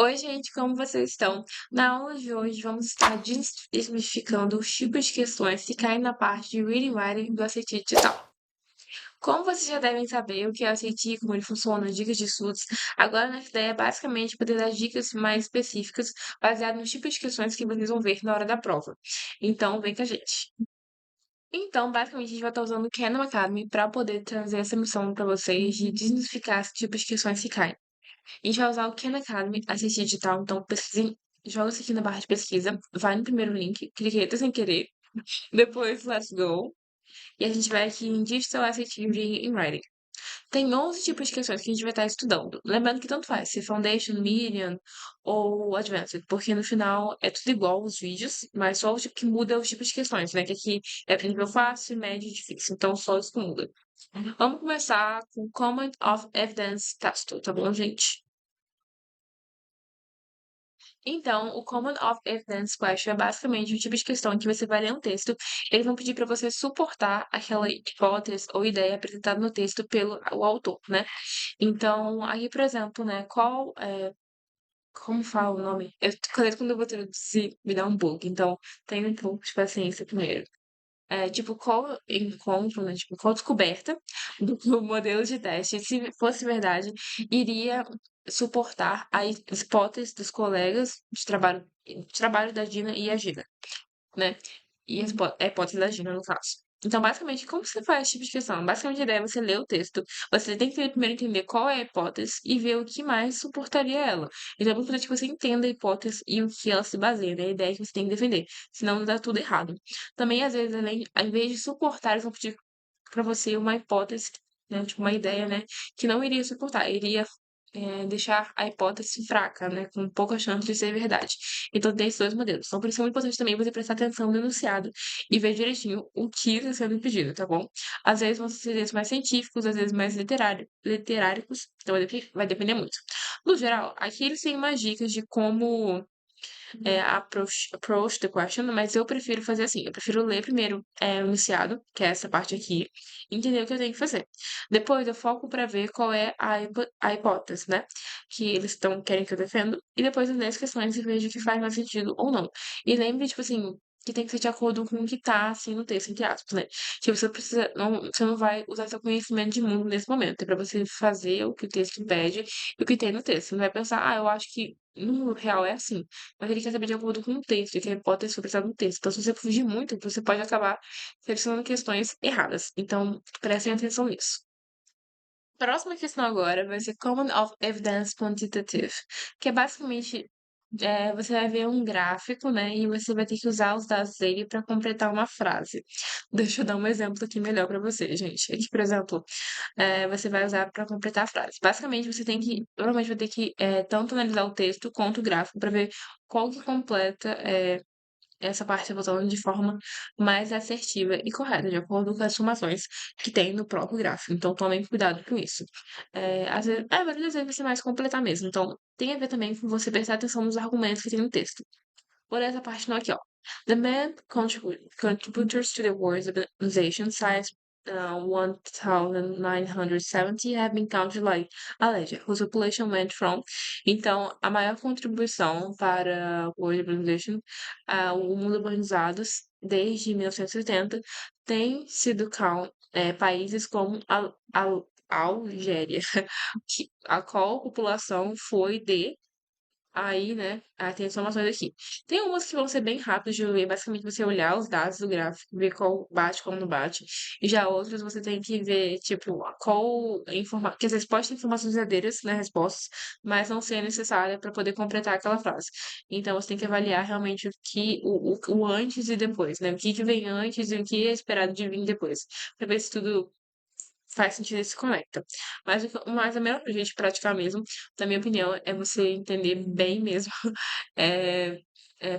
Oi, gente, como vocês estão? Na aula de hoje, vamos estar desmistificando os tipos de questões que caem na parte de reading and writing do ACT Digital. Como vocês já devem saber o que é o ACT, como ele funciona, dicas de estudos, agora nossa ideia é basicamente poder dar dicas mais específicas baseadas nos tipos de questões que vocês vão ver na hora da prova. Então, vem com a gente. Então, basicamente, a gente vai estar usando o Khan Academy para poder trazer essa missão para vocês de desmistificar esses tipos de questões que caem. A gente vai usar o Khan Academy Assistir Digital, então pesquise, joga isso aqui na barra de pesquisa, vai no primeiro link, clica em sem querer, depois Let's Go, e a gente vai aqui em Digital Assistive Reading and Writing. Tem 11 tipos de questões que a gente vai estar estudando. Lembrando que tanto faz, se Foundation, Medium ou Advanced, porque no final é tudo igual os vídeos, mas só o tipo que muda é os tipos de questões, né? Que aqui é para nível fácil, médio e difícil, então só isso que muda. Vamos começar com Common of Evidence Test, tá bom, gente? Então, o Common of Evidence Question é basicamente um tipo de questão em que você vai ler um texto, eles vão pedir para você suportar aquela hipótese ou ideia apresentada no texto pelo o autor, né? Então, aqui, por exemplo, né, como fala o nome? Quando eu vou traduzir, me dá um bug, então tenha um pouco de paciência primeiro. Tipo, qual encontro, né? Tipo, qual descoberta do modelo de teste, se fosse verdade, iria suportar as hipóteses dos colegas de trabalho da Gina e a Gina, né? E a hipótese da Gina, no caso. Então, basicamente, como você faz esse tipo de questão? Basicamente, a ideia é você ler o texto, você tem que primeiro entender qual é a hipótese e ver o que mais suportaria ela. Então, é muito importante que você entenda a hipótese e o que ela se baseia, né? A ideia que você tem que defender, senão dá tudo errado. Também, às vezes, ao invés de suportar, eles vão pedir para você uma hipótese, né? Tipo, uma ideia, né? Que não iria suportar, iria deixar a hipótese fraca, né? Com pouca chance de ser verdade. Então, tem esses dois modelos. Então, por isso é muito importante também você prestar atenção no enunciado e ver direitinho o que está sendo pedido, tá bom? Às vezes vão ser textos mais científicos, às vezes mais literáricos, então vai depender muito. No geral, aqui eles têm umas dicas de como approach the question, mas eu prefiro fazer assim, eu prefiro ler primeiro o enunciado, que é essa parte aqui, e entender o que eu tenho que fazer. Depois eu foco para ver qual é a hipótese, né, que eles querem que eu defenda, e depois eu leio as questões e vejo o que faz mais sentido ou não. E lembre, tipo assim, que tem que ser de acordo com o que tá, assim, no texto, entre aspas, né? Tipo, você não vai usar seu conhecimento de mundo nesse momento. É pra você fazer o que o texto pede e o que tem no texto. Você não vai pensar, eu acho que no mundo real é assim. Mas ele quer saber de acordo com o texto, ele quer hipótese sobre no texto. Então, se você fugir muito, você pode acabar selecionando questões erradas. Então, prestem atenção nisso. Próxima questão agora vai ser Common of Evidence Quantitative, que é basicamente você vai ver um gráfico, né, e você vai ter que usar os dados dele para completar uma frase. Deixa eu dar um exemplo aqui melhor para você, gente. Aqui, por exemplo, você vai usar para completar a frase. Basicamente, provavelmente vai ter que tanto analisar o texto quanto o gráfico para ver qual que completa essa parte da botão de forma mais assertiva e correta, de acordo com as informações que tem no próprio gráfico. Então, tomem cuidado com isso. Às vezes, várias vezes vai ser mais completar mesmo. Então, tem a ver também com você prestar atenção nos argumentos que tem no texto. Por essa parte não aqui, ó. The main contributors to the world's organization size 1970 have been counted like a ledger, whose population went from. Então, a maior contribuição para o World Organization, o mundo urbanizados, desde 1970, tem sido países como a Algéria, a qual população foi de. Aí, né, tem informações aqui. Tem umas que vão ser bem rápidas de ler, basicamente você olhar os dados do gráfico, ver qual bate, qual não bate. E já outras você tem que ver, tipo, que às vezes pode ter informações verdadeiras nas respostas, mas não ser necessária para poder completar aquela frase. Então você tem que avaliar realmente o antes e depois, né? O que vem antes e o que é esperado de vir depois. Para ver se tudo faz sentido e se conecta. Mas a melhor jeito de praticar mesmo, na minha opinião, é você entender bem mesmo, é,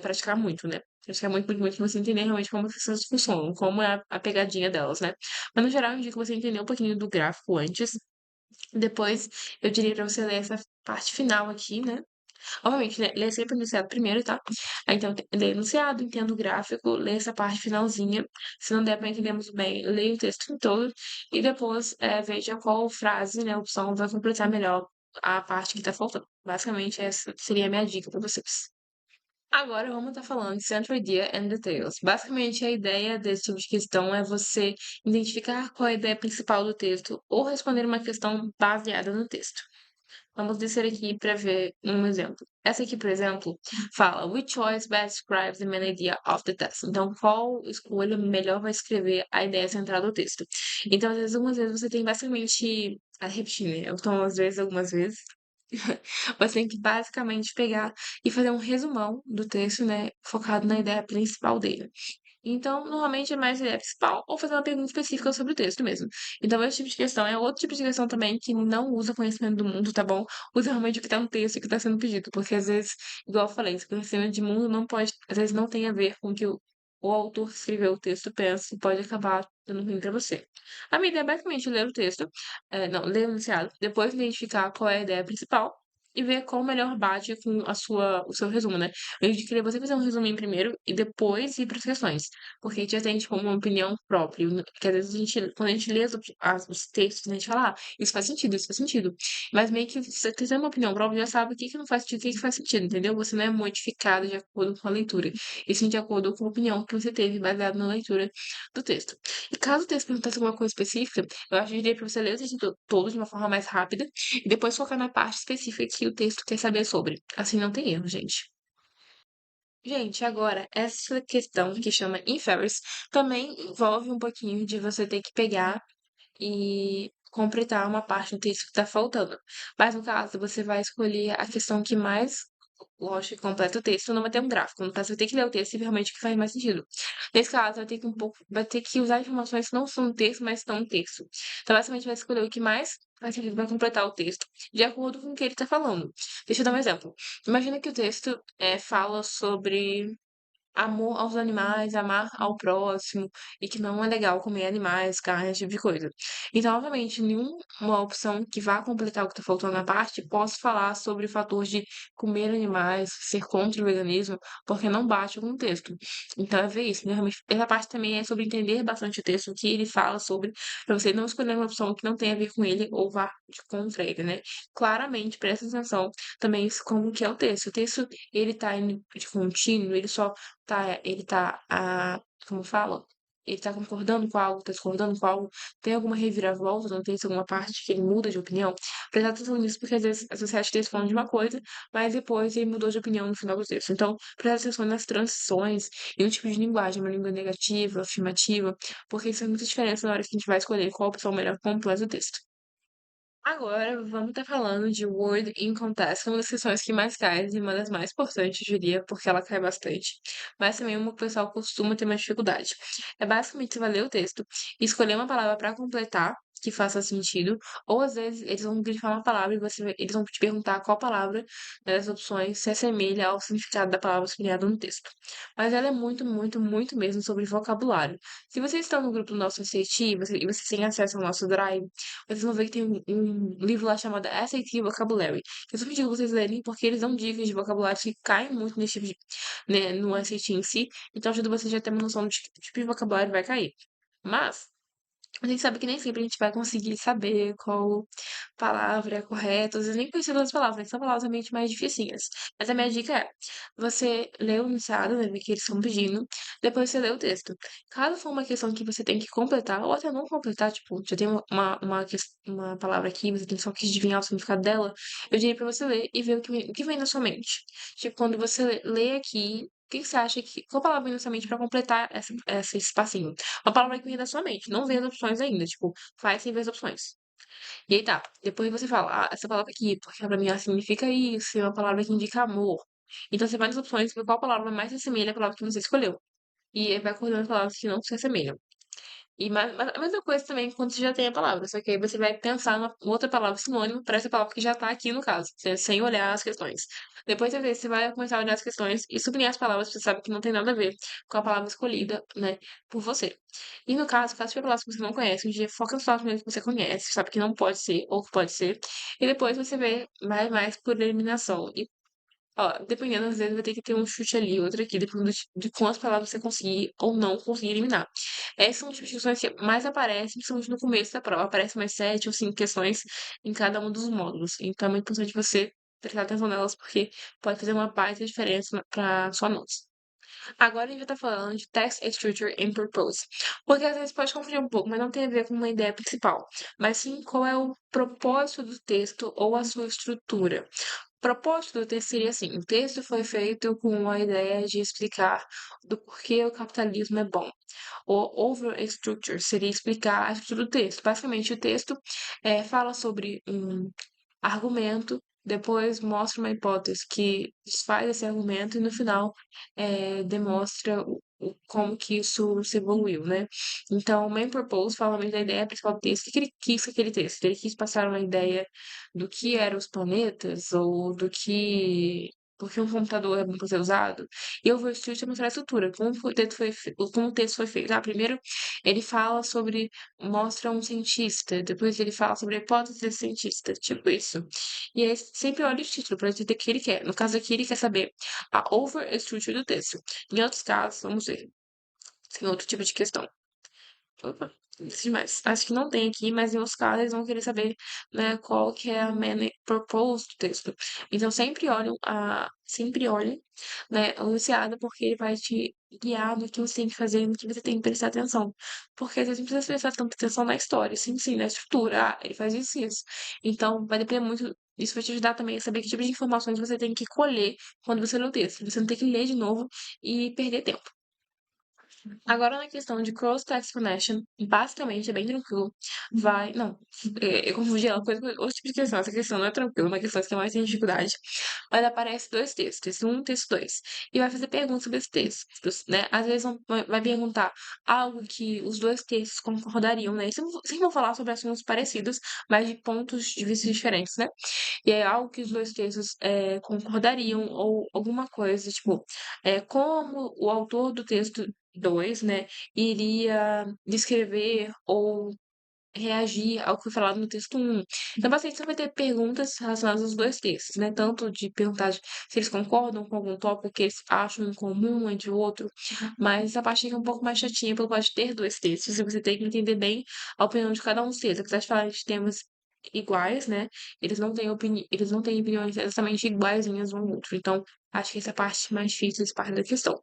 praticar muito, né? Praticar muito, muito, muito, pra você entender realmente como que essas funcionam, como é a pegadinha delas, né? Mas no geral, eu indico você entender um pouquinho do gráfico antes. Depois, eu diria pra você ler essa parte final aqui, né? Obviamente, lê sempre o enunciado primeiro, tá? Aí, então, lê o enunciado, entenda o gráfico, lê essa parte finalzinha. Se não der para entendermos bem, leia o texto em todo. E depois, veja qual frase, né, opção vai completar melhor a parte que tá faltando. Basicamente, essa seria a minha dica para vocês. Agora vamos estar falando de Central Idea and Details. Basicamente, a ideia desse tipo de questão é você identificar qual é a ideia principal do texto ou responder uma questão baseada no texto. Vamos descer aqui para ver um exemplo. Essa aqui, por exemplo, fala Which choice best describes the main idea of the text? Então, qual escolha melhor vai escrever a ideia central do texto? Então, às vezes, algumas vezes você tem basicamente a repetir, né? Então, às vezes, algumas vezes, você tem que basicamente pegar e fazer um resumão do texto, né? Focado na ideia principal dele. Então, normalmente é mais a ideia principal ou fazer uma pergunta específica sobre o texto mesmo. Então, esse tipo de questão é outro tipo de questão também que não usa conhecimento do mundo, tá bom? Usa realmente o que tá no texto e o que tá sendo pedido. Porque às vezes, igual eu falei, esse conhecimento de mundo não pode, às vezes não tem a ver com o que o autor que escreveu o texto pensa e pode acabar dando ruim pra você. A minha ideia é basicamente ler o texto, não, ler o enunciado, depois identificar qual é a ideia principal e ver qual melhor bate com o seu resumo, né? Eu queria você fazer um resuminho primeiro e depois ir para as questões. Porque a gente já tem, tipo, uma opinião própria. Que às vezes a gente, quando a gente lê os textos, a gente fala, ah, isso faz sentido, isso faz sentido. Mas meio que você tem uma opinião própria, já sabe o que que não faz sentido, o que que faz sentido, entendeu? Você não é modificado de acordo com a leitura. E sim de acordo com a opinião que você teve baseada na leitura do texto. E caso o texto perguntasse alguma coisa específica, eu acho que eu diria para você ler o texto todo de uma forma mais rápida e depois focar na parte específica que o texto quer saber sobre. Assim não tem erro, gente. Gente, agora, essa questão que chama inference também envolve um pouquinho de você ter que pegar e completar uma parte do texto que está faltando. Mas no caso, você vai escolher a questão que mais, lógico, completa o texto, não vai ter um gráfico. No caso, você vai ter que ler o texto e ver realmente o que faz mais sentido. Nesse caso, vai ter que usar informações que não são no texto, mas estão no texto. Então, basicamente, vai escolher o que mais faz sentido para completar o texto, de acordo com o que ele está falando. Deixa eu dar um exemplo. Imagina que o texto fala sobre amor aos animais, amar ao próximo, e que não é legal comer animais, carne, esse tipo de coisa. Então, obviamente, nenhuma opção que vá completar o que está faltando na parte, posso falar sobre o fator de comer animais, ser contra o veganismo, porque não bate com o texto. Então, é ver isso. Né? Realmente, essa parte também é sobre entender bastante o texto, o que ele fala sobre, para você não escolher uma opção que não tem a ver com ele ou vá de contra ele, né? Claramente, presta atenção também como que é o texto. O texto, ele tá de contínuo, ele tá, como fala? Ele tá concordando com algo, tá discordando com algo, tem alguma reviravolta, não tem alguma parte que ele muda de opinião? Prestar atenção nisso, porque às vezes você acha que eles falam de uma coisa, mas depois ele mudou de opinião no final do texto. Então, prestar atenção nas transições e no tipo de linguagem, uma língua negativa, afirmativa, porque isso faz muita diferença na hora que a gente vai escolher qual opção melhor completa o texto. Agora, vamos estar falando de Word in Contest, que é uma das questões que mais cai e uma das mais importantes, eu diria, porque ela cai bastante. Mas também uma que o pessoal costuma ter mais dificuldade. É basicamente você vai ler o texto e escolher uma palavra para completar, que faça sentido, ou às vezes eles vão grifar uma palavra e eles vão te perguntar qual palavra das opções se assemelha ao significado da palavra sublinhada no texto. Mas ela é muito, muito, muito mesmo sobre vocabulário. Se vocês estão no grupo do nosso SAT e vocês têm acesso ao nosso Drive, vocês vão ver que tem um livro lá chamado SAT Vocabulary. Que eu super digo vocês lerem, porque eles dão dicas de vocabulário que caem muito nesse tipo de, né, no SAT em si. Então ajuda vocês já a ter uma noção do tipo de vocabulário que vai cair. Mas a gente sabe que nem sempre a gente vai conseguir saber qual palavra é correta, às vezes nem conhecer as palavras, né? São palavras realmente mais dificinhas. Mas a minha dica é, você lê o enunciado, né, que eles estão pedindo, depois você lê o texto. Caso for uma questão que você tem que completar, ou até não completar, tipo, já tem uma palavra aqui, você tem só que adivinhar o significado dela, eu diria pra você ler e ver o que vem na sua mente. Tipo, quando você lê aqui, o que você acha que. Qual palavra vem na sua mente pra completar esse espacinho? Uma palavra que vem da sua mente. Não vê as opções ainda. Tipo, faz sem ver as opções. E aí tá. Depois você fala, ah, essa palavra aqui, porque pra mim ela significa isso, é uma palavra que indica amor. Então você vai nas opções e vê qual palavra mais se assemelha à palavra que você escolheu. E aí vai acordando palavras que não se assemelham. E mas a mesma coisa também quando você já tem a palavra, só que aí você vai pensar na outra palavra sinônimo para essa palavra que já tá aqui no caso, sem olhar as questões. Depois você vai começar a olhar as questões e sublinhar as palavras que você sabe que não tem nada a ver com a palavra escolhida, né, por você. E no caso tiver palavras que você não conhece, um dia foca nas palavras mesmo que você conhece, sabe que não pode ser ou que pode ser, e depois você vai mais por eliminação. Ó, dependendo, às vezes vai ter que ter um chute ali, outro aqui, dependendo de quantas palavras você conseguir ou não conseguir eliminar. Essas são as questões que mais aparecem, principalmente no começo da prova. Aparecem mais 7 ou 5 questões em cada um dos módulos. Então é muito importante você prestar atenção nelas, porque pode fazer uma baita diferença para sua nota. Agora a gente vai estar falando de text structure and purpose. Porque às vezes pode confundir um pouco, mas não tem a ver com uma ideia principal. Mas sim qual é o propósito do texto ou a sua estrutura. O propósito do texto seria assim: o texto foi feito com a ideia de explicar do porquê o capitalismo é bom. O overstructure seria explicar a estrutura do texto. Basicamente, o texto fala sobre um argumento, depois mostra uma hipótese que desfaz esse argumento e no final demonstra como que isso se evoluiu, né? Então, o main purpose fala mais da ideia principal do texto. O que ele quis com aquele texto? Ele quis passar uma ideia do que eram os planetas ou do que... Porque um computador é bom para ser usado. E o overstructure é mostrar a estrutura, como o texto foi feito. Primeiro, ele fala sobre mostra um cientista, depois ele fala sobre a hipótese desse cientista, tipo isso. E aí sempre olha o título para entender o que ele quer. No caso aqui, ele quer saber a overstructure do texto. Em outros casos, vamos ver, tem outro tipo de questão. Opa, isso demais. Acho que não tem aqui, mas em outros casos eles vão querer saber, né, qual que é a main purpose do texto. Então sempre olhem, né, o enunciado, porque ele vai te guiar no que você tem que fazer, no que você tem que prestar atenção. Porque às vezes não precisa prestar tanta atenção na história, sim, na estrutura. Ele faz isso e isso. Então vai depender muito. Isso vai te ajudar também a saber que tipo de informações você tem que colher quando você lê o texto. Você não tem que ler de novo e perder tempo. Agora, na questão de cross-text connection, basicamente é bem tranquilo. Vai. Não, eu confundi ela com outro tipo de questão. Essa questão não é tranquila, é uma questão que mais tem dificuldade. Mas aparece dois textos, texto um, texto 2. E vai fazer perguntas sobre esses textos, né? Às vezes vai perguntar algo que os dois textos concordariam, né? Sempre vão falar sobre assuntos parecidos, mas de pontos de vista diferentes, né? E é algo que os dois textos concordariam, ou alguma coisa, tipo, como o autor do texto 2, né, iria descrever ou reagir ao que foi falado no texto um. Então, bastante você vai ter perguntas relacionadas aos dois textos, né? Tanto de perguntar se eles concordam com algum tópico que eles acham em comum entre o outro, mas essa parte fica um pouco mais chatinha pelo fato de ter dois textos, e você tem que entender bem a opinião de cada um dos textos. Apesar de falar de temas iguais, né? Eles não têm opiniões exatamente iguaizinhas um ao outro. Então, acho que essa é a parte mais difícil, essa parte da questão,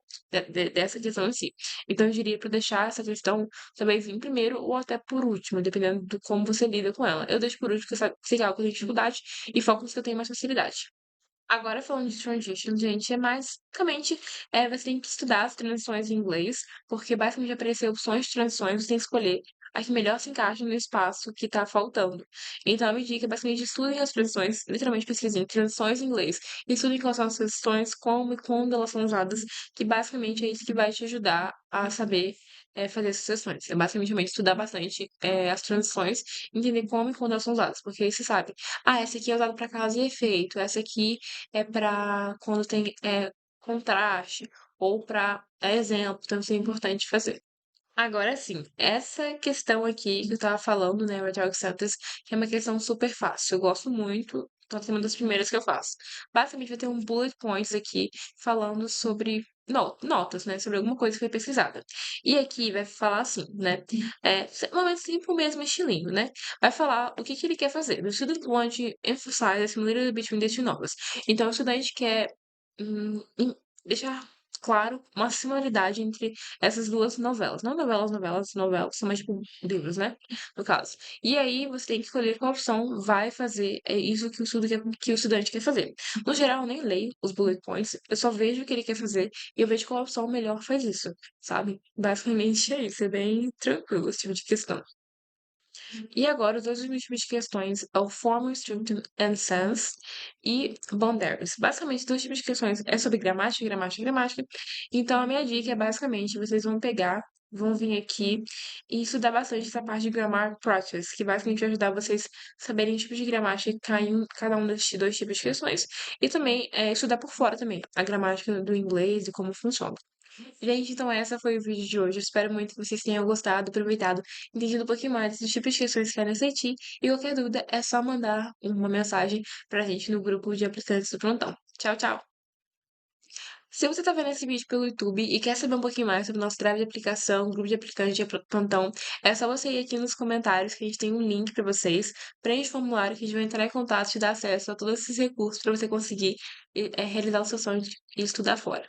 dessa questão em si. Então, eu diria para deixar essa questão também vir primeiro ou até por último, dependendo de como você lida com ela. Eu deixo por último, porque sei algo que eu tenho dificuldade e foco nos que eu tenho mais facilidade. Agora, falando de transition, gente, basicamente você tem que estudar as transições em inglês, porque basicamente aparecer opções de transições, você tem que escolher a que melhor se encaixa no espaço que está faltando. Então, a minha dica é basicamente estudem as transições, literalmente pesquisem transições em inglês, e estudem quais são as transições, como e quando elas são usadas, que basicamente é isso que vai te ajudar a saber fazer essas transições. É basicamente estudar bastante as transições, entender como e quando elas são usadas, porque aí você sabe, essa aqui é usada para causa e efeito, essa aqui é para quando tem contraste ou para exemplo, então isso é importante fazer. Agora sim, essa questão aqui que eu tava falando, né, Rhetoric Sentence, que é uma questão super fácil. Eu gosto muito, então é uma das primeiras que eu faço. Basicamente vai ter um bullet points aqui falando sobre notas, né, sobre alguma coisa que foi pesquisada. E aqui vai falar assim, né, normalmente sempre o mesmo estilinho, né, vai falar o que que ele quer fazer. The student want to emphasize the similarity between the two novels. Então, o estudante quer deixar claro uma similaridade entre essas duas novelas. Não novelas, são mais tipo livros, né? No caso. E aí você tem que escolher qual opção vai fazer isso que o estudante quer fazer. No geral, eu nem leio os bullet points, eu só vejo o que ele quer fazer e eu vejo qual opção melhor faz isso, sabe? Basicamente é isso, é bem tranquilo esse tipo de questão. E agora, os dois últimos tipos de questões é o Formal, Structure and Sense e Boundaries. Basicamente, dois tipos de questões é sobre gramática, gramática, gramática. Então, a minha dica é basicamente, vocês vão pegar, vão vir aqui e estudar bastante essa parte de Grammar Practice, que basicamente vai ajudar vocês a saberem tipos de gramática que caem em cada um desses dois tipos de questões. E também estudar por fora também, a gramática do inglês e como funciona. Gente, então essa foi o vídeo de hoje. Eu espero muito que vocês tenham gostado, aproveitado, entendido um pouquinho mais dos tipos de questões que querem refletir. E qualquer dúvida é só mandar uma mensagem pra gente no grupo de aplicantes do Prontão. Tchau, tchau! Se você está vendo esse vídeo pelo YouTube e quer saber um pouquinho mais sobre o nosso drive de aplicação, grupo de aplicantes de plantão, é só você ir aqui nos comentários que a gente tem um link para vocês. Preenche o formulário que a gente vai entrar em contato e te dar acesso a todos esses recursos para você conseguir realizar o seu sonho de estudar fora.